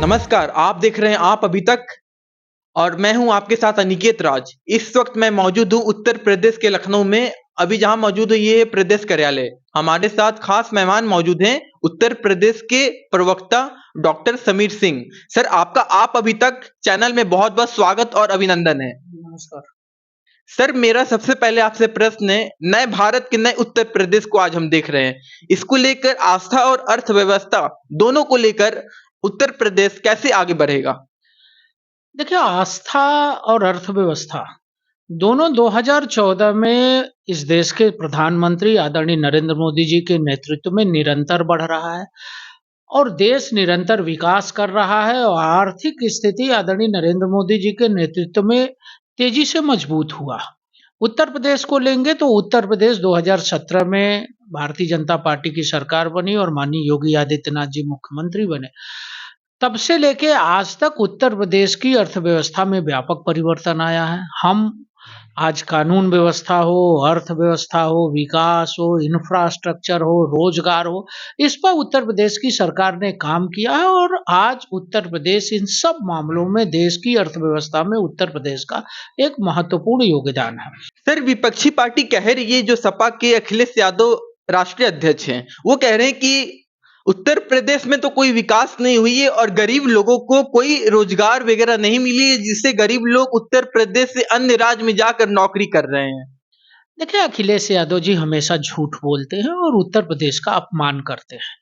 नमस्कार, आप देख रहे हैं आप अभी तक और मैं हूं आपके साथ अनिकेत राज। इस वक्त मैं मौजूद हूं उत्तर प्रदेश के लखनऊ में। अभी जहां मौजूद हूं ये है प्रदेश कार्यालय। हमारे साथ खास मेहमान मौजूद हैं उत्तर प्रदेश के प्रवक्ता डॉक्टर समीर सिंह। सर आपका आप अभी तक चैनल में बहुत बहुत स्वागत और अभिनंदन है। नमस्कार। सर मेरा सबसे पहले आपसे प्रश्न है, नए भारत के नए उत्तर प्रदेश को आज हम देख रहे हैं। इसको लेकर आस्था और अर्थव्यवस्था दोनों को लेकर उत्तर प्रदेश कैसे आगे बढ़ेगा? देखिए, आस्था और अर्थव्यवस्था दोनों 2014 में इस देश के प्रधानमंत्री आदरणीय नरेंद्र मोदी जी के नेतृत्व में निरंतर बढ़ रहा है और देश निरंतर विकास कर रहा है और आर्थिक स्थिति आदरणीय नरेंद्र मोदी जी के नेतृत्व में तेजी से मजबूत हुआ। उत्तर प्रदेश को लेंगे तो उत्तर प्रदेश 2017 में भारतीय जनता पार्टी की सरकार बनी और माननीय योगी आदित्यनाथ जी मुख्यमंत्री बने। तब से लेके आज तक उत्तर प्रदेश की अर्थव्यवस्था में व्यापक परिवर्तन आया है। हम आज कानून व्यवस्था हो, अर्थव्यवस्था हो, विकास हो, इंफ्रास्ट्रक्चर हो, रोजगार हो, इस पर उत्तर प्रदेश की सरकार ने काम किया है और आज उत्तर प्रदेश इन सब मामलों में देश की अर्थव्यवस्था में उत्तर प्रदेश का एक महत्वपूर्ण योगदान है। सर विपक्षी पार्टी कह रही है, जो सपा के अखिलेश यादव राष्ट्रीय अध्यक्ष हैं, वो कह रहे हैं कि उत्तर प्रदेश में तो कोई विकास नहीं हुई है और गरीब लोगों को कोई रोजगार वगैरह नहीं मिली है, जिससे गरीब लोग उत्तर प्रदेश से अन्य राज्य में जाकर नौकरी कर रहे हैं। देखिए, अखिलेश यादव जी हमेशा झूठ बोलते हैं और उत्तर प्रदेश का अपमान करते हैं।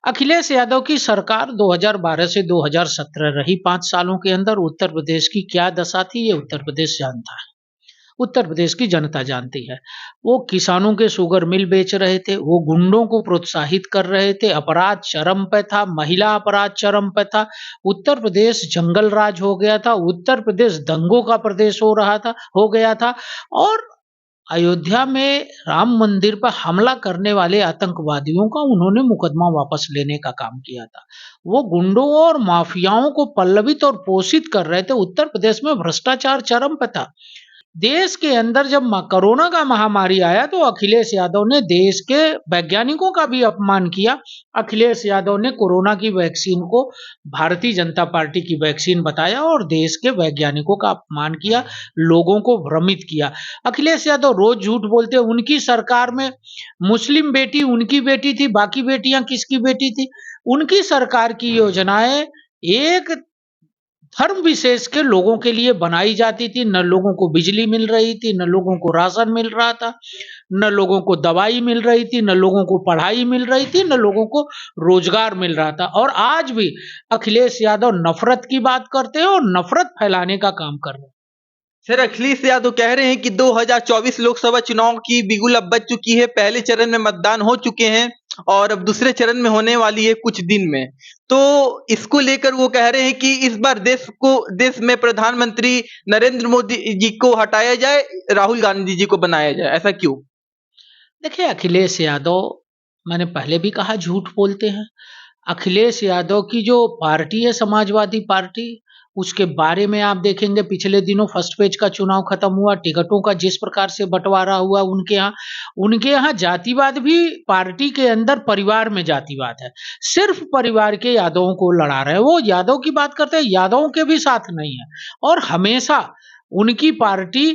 अखिलेश यादव की सरकार 2012 से 2017 रही। 5 सालों के अंदर उत्तर प्रदेश की क्या दशा थी, ये उत्तर प्रदेश जानता है। उत्तर प्रदेश की जनता जानती है। वो किसानों के शुगर मिल बेच रहे थे, वो गुंडों को प्रोत्साहित कर रहे थे, अपराध चरम पे था, महिला अपराध चरम पे था। उत्तर प्रदेश जंगल राज हो गया था, उत्तर प्रदेश दंगों का प्रदेश हो गया था और अयोध्या में राम मंदिर पर हमला करने वाले आतंकवादियों का उन्होंने मुकदमा वापस लेने का काम किया था। वो गुंडों और माफियाओं को पल्लवित और पोषित कर रहे थे। उत्तर प्रदेश में भ्रष्टाचार चरम पे था। देश के अंदर जब कोरोना का महामारी आया तो अखिलेश यादव ने देश के वैज्ञानिकों का भी अपमान किया। अखिलेश यादव ने कोरोना की वैक्सीन को भारतीय जनता पार्टी की वैक्सीन बताया और देश के वैज्ञानिकों का अपमान किया, लोगों को भ्रमित किया। अखिलेश यादव रोज झूठ बोलते। उनकी सरकार में मुस्लिम बेटी उनकी बेटी थी, बाकी बेटियां किसकी बेटी थी? उनकी सरकार की योजनाएं एक धर्म विशेष के लोगों के लिए बनाई जाती थी। न लोगों को बिजली मिल रही थी, न लोगों को राशन मिल रहा था, न लोगों को दवाई मिल रही थी, न लोगों को पढ़ाई मिल रही थी, न लोगों को रोजगार मिल रहा था। और आज भी अखिलेश यादव नफरत की बात करते हैं और नफरत फैलाने का काम कर रहे हैं। सर अखिलेश यादव कह रहे हैं कि 2024 लोकसभा चुनाव की बिगुल अब बज चुकी है। पहले चरण में मतदान हो चुके हैं और अब दूसरे चरण में होने वाली है कुछ दिन में। तो इसको लेकर वो कह रहे हैं कि इस बार देश में प्रधानमंत्री नरेंद्र मोदी जी को हटाया जाए, राहुल गांधी जी को बनाया जाए। ऐसा क्यों? देखिए, अखिलेश यादव, मैंने पहले भी कहा, झूठ बोलते हैं। अखिलेश यादव की जो पार्टी है समाजवादी पार्टी, उसके बारे में आप देखेंगे पिछले दिनों फर्स्ट पेज का चुनाव खत्म हुआ, टिकटों का जिस प्रकार से बंटवारा हुआ उनके यहाँ जातिवाद भी पार्टी के अंदर परिवार में जातिवाद है। सिर्फ परिवार के यादवों को लड़ा रहे हैं। वो यादव की बात करते हैं, यादवों के भी साथ नहीं है और हमेशा उनकी पार्टी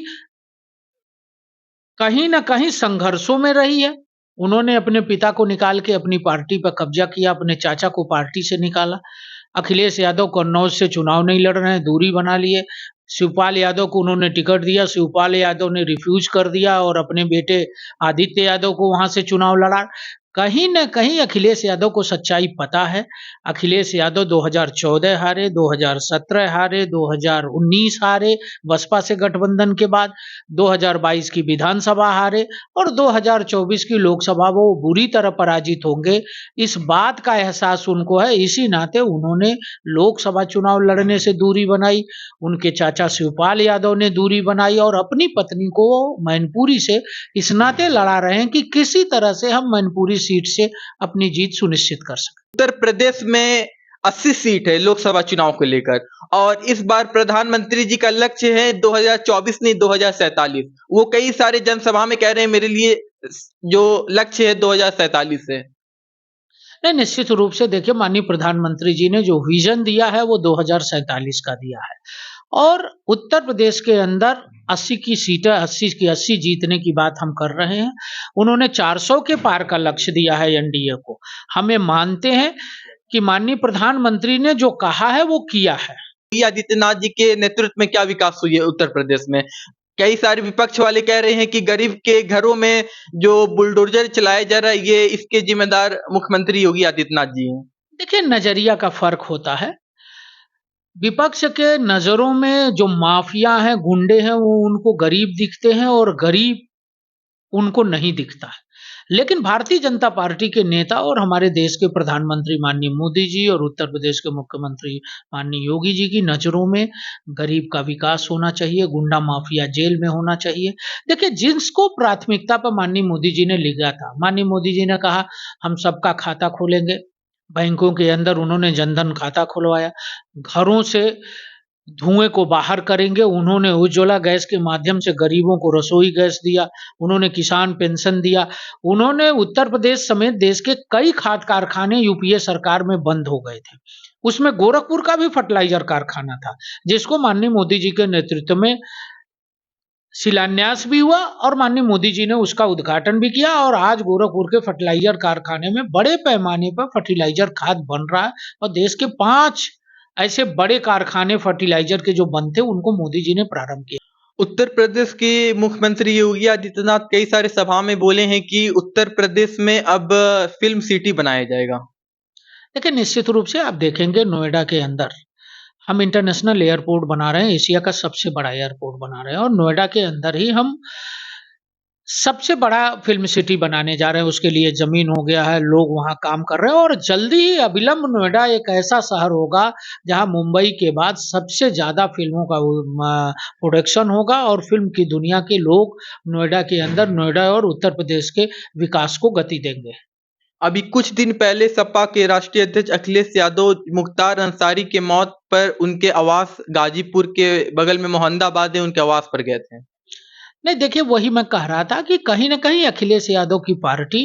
कहीं न कहीं संघर्षों में रही है। उन्होंने अपने पिता को निकाल के अपनी पार्टी पर कब्जा किया, अपने चाचा को पार्टी से निकाला। अखिलेश यादव कन्नौज से चुनाव नहीं लड़ रहे हैं, दूरी बना लिए। शिवपाल यादव को उन्होंने टिकट दिया, शिवपाल यादव ने रिफ्यूज कर दिया और अपने बेटे आदित्य यादव को वहां से चुनाव लड़ा। कहीं न कहीं अखिलेश यादव को सच्चाई पता है। अखिलेश यादव 2014 हारे, 2017 हारे, 2019 हारे, बसपा से गठबंधन के बाद 2022 की विधानसभा हारे और 2024 की लोकसभा वो बुरी तरह पराजित होंगे, इस बात का एहसास उनको है। इसी नाते उन्होंने लोकसभा चुनाव लड़ने से दूरी बनाई। उनके चाचा शिवपाल यादव ने दूरी बनाई और अपनी पत्नी को मैनपुरी से इस नाते लड़ा रहे हैं कि किसी तरह से हम मैनपुरी सीट से अपनी जीत सुनिश्चित कर सकें। उत्तर प्रदेश में 80 सीट है लोकसभा चुनाव को लेकर और इस बार प्रधानमंत्री जी का लक्ष्य है 2024 नहीं 2047। वो कई सारे जनसभा में कह रहे हैं मेरे लिए जो लक्ष्य है 2047 है। नहीं, निश्चित रूप से देखिए माननीय प्रधानमंत्री जी ने जो विज़न दिया है वो 2047 का दिया है और उत्तर प्रदेश के अंदर 80 की सीटें 80 की 80 जीतने की बात हम कर रहे हैं। उन्होंने 400 के पार का लक्ष्य दिया है एनडीए को। हमें मानते हैं कि माननीय प्रधानमंत्री ने जो कहा है वो किया है। योगी आदित्यनाथ जी के नेतृत्व में क्या विकास हुई है उत्तर प्रदेश में? कई सारे विपक्ष वाले कह रहे हैं कि गरीब के घरों में जो बुलडोजर चलाया जा रहा है, ये इसके जिम्मेदार मुख्यमंत्री योगी आदित्यनाथ जी हैं। देखिए नज़रिया का फ़र्क होता है। विपक्ष के नज़रों में जो माफिया हैं, गुंडे हैं, वो उनको गरीब दिखते हैं और गरीब उनको नहीं दिखता है। लेकिन भारतीय जनता पार्टी के नेता और हमारे देश के प्रधानमंत्री माननीय मोदी जी और उत्तर प्रदेश के मुख्यमंत्री माननीय योगी जी की नज़रों में गरीब का विकास होना चाहिए, गुंडा माफिया जेल में होना चाहिए। देखिए जिसको प्राथमिकता पर माननीय मोदी जी ने लिखा था, माननीय मोदी जी ने कहा हम सबका खाता खोलेंगे। बैंकों के अंदर उन्होंने जनधन खाता खुलवाया, घरों से धुएँ को बाहर करेंगे, उन्होंने उज्ज्वला गैस के माध्यम से गरीबों को रसोई गैस दिया, उन्होंने किसान पेंशन दिया, उन्होंने उत्तर प्रदेश समेत देश के कई खाद कारखाने यूपीए सरकार में बंद हो गए थे। उसमें गोरखपुर का भी फर्टिलाइज़र कारखाना था, जिसको माननीय मोदी जी के नेतृत्व में शिलान्यास भी हुआ और माननीय मोदी जी ने उसका उद्घाटन भी किया और आज गोरखपुर के फर्टिलाइज़र कारखाने में बड़े पैमाने पर फर्टिलाइज़र खाद बन रहा है और देश के 5 ऐसे बड़े कारखाने फर्टिलाइज़र के जो बंद थे, उनको मोदी जी ने प्रारंभ किया। उत्तर प्रदेश के मुख्यमंत्री योगी आदित्यनाथ कई सारे सभा में बोले हैं कि उत्तर प्रदेश में अब फिल्म सिटी बनाया जाएगा। देखिए निश्चित रूप से आप देखेंगे नोएडा के अंदर हम इंटरनेशनल एयरपोर्ट बना रहे हैं, एशिया का सबसे बड़ा एयरपोर्ट बना रहे हैं और नोएडा के अंदर ही हम सबसे बड़ा फ़िल्म सिटी बनाने जा रहे हैं, उसके लिए ज़मीन हो गया है, लोग वहाँ काम कर रहे हैं और जल्दी ही अविलंब नोएडा एक ऐसा शहर होगा, जहाँ मुंबई के बाद सबसे ज़्यादा फ़िल्मों का प्रोडक्शन होगा और फ़िल्म की दुनिया के लोग नोएडा के अंदर नोएडा और उत्तर प्रदेश के विकास को गति देंगे। अभी कुछ दिन पहले सपा के राष्ट्रीय अध्यक्ष अखिलेश यादव मुख्तार अंसारी के मौत पर उनके आवास गाजीपुर के बगल में मोहम्मदाबाद है, उनके आवास पर गए थे। नहीं देखिए वही मैं कह रहा था कि कहीं न कहीं अखिलेश यादव की पार्टी,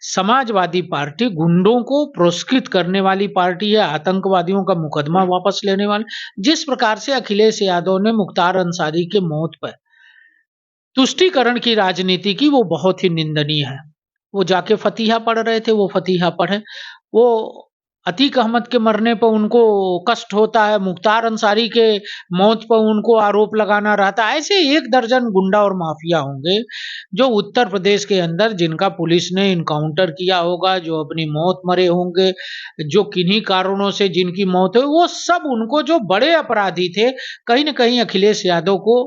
समाजवादी पार्टी गुंडों को पुरस्कृत करने वाली पार्टी है, आतंकवादियों का मुकदमा वापस लेने वाली जिस प्रकार से अखिलेश यादव ने मुख्तार अंसारी के मौत पर तुष्टीकरण की राजनीति की वो बहुत ही निंदनीय है। वो जाके फतीहा पढ़ रहे थे, वो फतीहा पढ़े। वो अतीक अहमद के मरने पर उनको कष्ट होता है, मुख्तार अंसारी के मौत पर उनको आरोप लगाना रहता है। ऐसे 1 दर्जन गुंडा और माफिया होंगे, जो उत्तर प्रदेश के अंदर जिनका पुलिस ने एनकाउंटर किया होगा, जो अपनी मौत मरे होंगे, जो किन्हीं कारणों से जिनकी मौत हुई, वो सब उनको जो बड़े अपराधी थे, कहीं न कहीं अखिलेश यादव को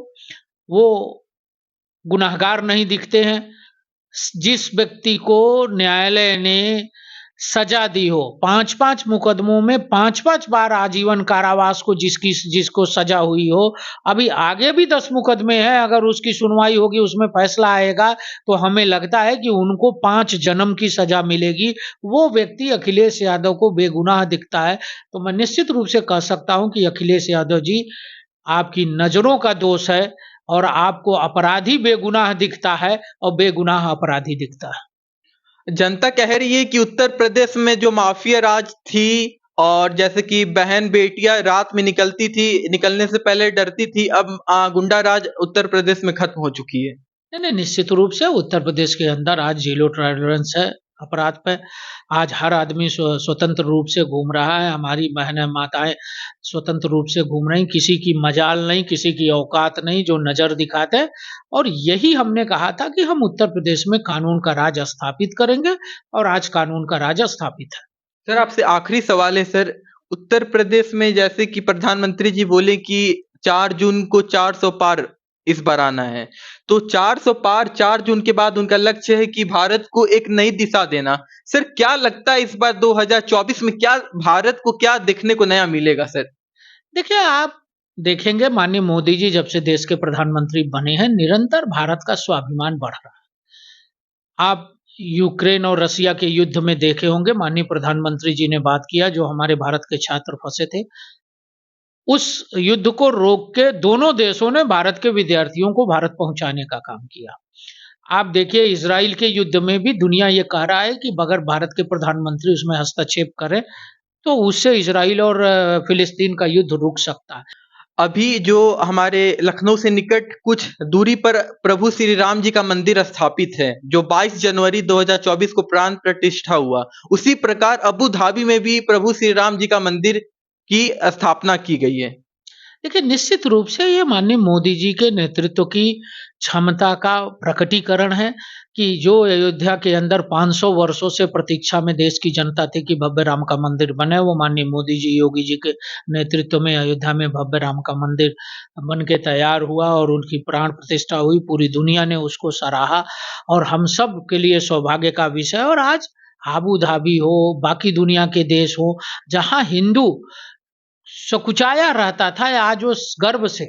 वो गुनहगार नहीं दिखते हैं। जिस व्यक्ति को न्यायालय ने सजा दी हो, 5-5 मुकदमों में 5-5 बार आजीवन कारावास को जिसको सजा हुई हो, अभी आगे भी 10 मुकदमे हैं, अगर उसकी सुनवाई होगी, उसमें फैसला आएगा, तो हमें लगता है कि उनको 5 जन्म की सजा मिलेगी। वो व्यक्ति अखिलेश यादव को बेगुनाह दिखता है, तो मैं निश्चित रूप से कह सकता हूँ कि अखिलेश यादव जी, आपकी नज़रों का दोष है और आपको अपराधी बेगुनाह दिखता है और बेगुनाह अपराधी दिखता है। जनता कह रही है कि उत्तर प्रदेश में जो माफिया राज थी और जैसे कि बहन बेटियां रात में निकलती थी, निकलने से पहले डरती थी, अब गुंडा राज उत्तर प्रदेश में खत्म हो चुकी है। नहीं, नहीं, निश्चित रूप से उत्तर प्रदेश के अंदर आज ज़ीरो टॉलरेंस है अपराध पे। आज हर आदमी स्वतंत्र रूप से घूम रहा है, हमारी बहनें, माताएँ स्वतंत्र रूप से घूम रही, किसी की मजाल नहीं, किसी की औकात नहीं जो नज़र दिखाते और यही हमने कहा था कि हम उत्तर प्रदेश में कानून का राज स्थापित करेंगे और आज कानून का राज स्थापित है। सर आपसे आखिरी सवाल है सर, उत्तर प्रदेश में जैसे कि प्रधानमंत्री जी बोले कि 4 जून को 400 पार इस बार आना है, तो 400 पार 4 जून के बाद उनका लक्ष्य है कि भारत को एक नई दिशा देना। सर क्या लगता है इस बार 2024 में क्या भारत को क्या देखने को नया मिलेगा सर? देखिए, आप देखेंगे माननीय मोदी जी जब से देश के प्रधानमंत्री बने हैं, निरंतर भारत का स्वाभिमान बढ़ रहा है। आप यूक्रेन और रसिया के युद्ध में देखे होंगे, माननीय प्रधानमंत्री जी ने बात किया, जो हमारे भारत के छात्र फंसे थे, उस युद्ध को रोक के दोनों देशों ने भारत के विद्यार्थियों को भारत पहुंचाने का काम किया। आप देखिए इजराइल के युद्ध में भी दुनिया ये कह रहा है कि अगर भारत के प्रधानमंत्री उसमें हस्तक्षेप करें तो उससे इजराइल और फिलिस्तीन का युद्ध रुक सकता है। अभी जो हमारे लखनऊ से निकट कुछ दूरी पर प्रभु श्री राम जी का मंदिर स्थापित है, जो 22 जनवरी 2024 को प्राण प्रतिष्ठा हुआ, उसी प्रकार अबू धाबी में भी प्रभु श्री राम जी का मंदिर की स्थापना की गई है। देखिए निश्चित रूप से ये माननीय मोदी जी के नेतृत्व की क्षमता का प्रकटीकरण है कि जो अयोध्या के अंदर 500 वर्षों से प्रतीक्षा में देश की जनता थी कि भव्य राम का मंदिर बने, वो माननीय मोदी जी योगी जी के नेतृत्व में अयोध्या में भव्य राम का मंदिर बन के तैयार हुआ और उनकी प्राण प्रतिष्ठा हुई। पूरी दुनिया ने उसको सराहा और हम सब के लिए सौभाग्य का विषय। और आज आबू धाबी हो, बाकी दुनिया के देश हो, जहाँ हिंदू सकुचाया रहता था, आज वो गर्व से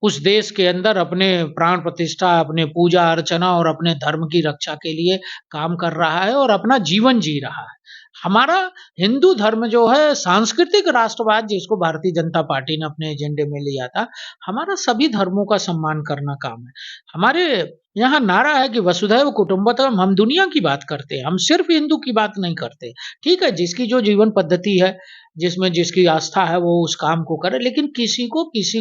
उस देश के अंदर अपने प्राण प्रतिष्ठा, अपने पूजा अर्चना और अपने धर्म की रक्षा के लिए काम कर रहा है और अपना जीवन जी रहा है। हमारा हिंदू धर्म जो है सांस्कृतिक राष्ट्रवाद, जिसको भारतीय जनता पार्टी ने अपने एजेंडे में लिया था, हमारा सभी धर्मों का सम्मान करना काम है। हमारे यहाँ नारा है कि वसुधैव कुटुंबकम, हम दुनिया की बात करते हैं, हम सिर्फ हिंदू की बात नहीं करते। ठीक है, जिसकी जो जीवन पद्धति है, जिसमें जिसकी आस्था है, वो उस काम को करे, लेकिन किसी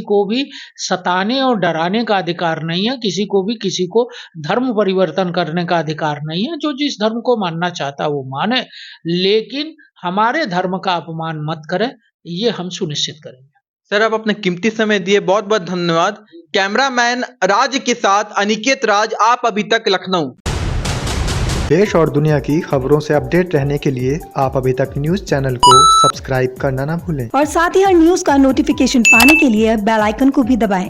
को भी सताने और डराने का अधिकार नहीं है, किसी को धर्म परिवर्तन करने का अधिकार नहीं है। जो जिस धर्म को मानना चाहता है वो माने, लेकिन हमारे धर्म का अपमान मत करे, ये हम सुनिश्चित करेंगे। सर, आप अपने कीमती समय दिए, बहुत बहुत धन्यवाद। कैमरामैन राज के साथ अनिकेत राज, आप अभी तक लखनऊ। देश और दुनिया की खबरों से अपडेट रहने के लिए आप अभी तक न्यूज चैनल को सब्सक्राइब करना ना भूलें और साथ ही हर न्यूज का नोटिफिकेशन पाने के लिए बेल आइकन को भी दबाएं।